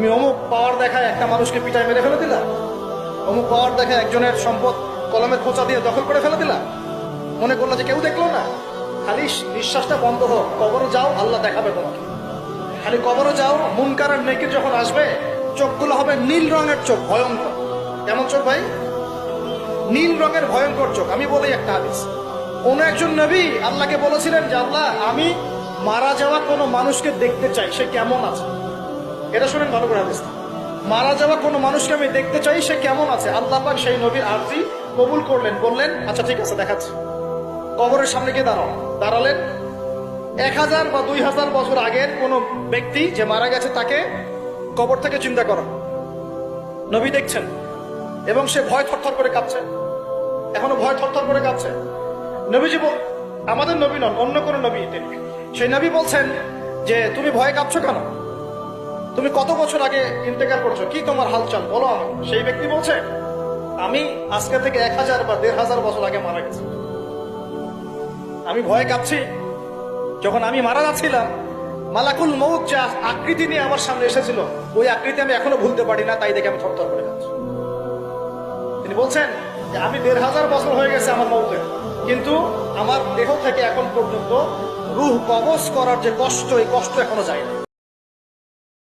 তুমি অমুক পাওয়ার দেখায় একটা মানুষকে পিটায় মেরে ফেলে দিলা, অমুক পাওয়ার দেখায় একজনের সম্পদ কলমের খোঁচা দিয়ে দখল করে ফেলে দিলা, মনে করলো যে কেউ দেখলো না। খালি নিঃশ্বাসটা বন্ধ হোক, কবরে যাও, আল্লাহ দেখাবে তোমাকে। খালি কবরে যাও, মুনকার আর নেকির যখন আসবে চোখগুলো হবে নীল রঙের চোখ, ভয়ঙ্কর। কেমন চোখ ভাই? নীল রঙের ভয়ঙ্কর চোখ। আমি বলি একটা হাদিস, কোন একজন নবী আল্লাহকে বলেছিলেন যে আল্লাহ, আমি মারা যাওয়া কোনো মানুষকে দেখতে চাই, সে কেমন আছে। এটা শুনেন ভালো করে হাদিস। মারা যাওয়া কোনো মানুষকে আমি দেখতে চাই, সে কেমন আছে। আল্লাহ পাক সেই নবীর আরজি কবুল করলেন, বললেন আচ্ছা ঠিক আছে, দেখাচ্ছি। কবরের সামনে গিয়ে দাঁড়ালেন। 1000 বা 2000 বছর আগের কোন ব্যক্তি যে মারা গেছে তাকে কবর থেকে চিন্তা করা। নবী দেখছেন এবং সে ভয় থরথর করে কাঁপছে, এখনো ভয় থরথর করে কাঁপছে। নবীজি আমাদের নবী নন, অন্য কোন নবী তিনি। সেই নবী বলছেন যে তুমি ভয় কাঁপছো কেন? তুমি কত বছর আগে ইন্তেকাল করছো, কি তোমার হালচাল বলো আমাকে। সেই ব্যক্তি বলছে আমি আজকে থেকে 1000 বা 1500 বছর আগে মারা গেছি। আমি ভয়ে কাঁপছি। যখন আমি মারা যাচ্ছিলাম, মালাকুল মউত যে আকৃতি নিয়ে আমার সামনে এসেছিল, ওই আকৃতি আমি এখনো ভুলতে পারি না, তাই দেখে আমি থরথর করে কাঁপছি। তিনি বলছেন যে আমি 1500 বছর হয়ে গেছে আমার মউতের, কিন্তু আমার দেহ থেকে এখন পর্যন্ত রূহ কবজ করার যে কষ্ট, এই কষ্ট এখনো যায় না।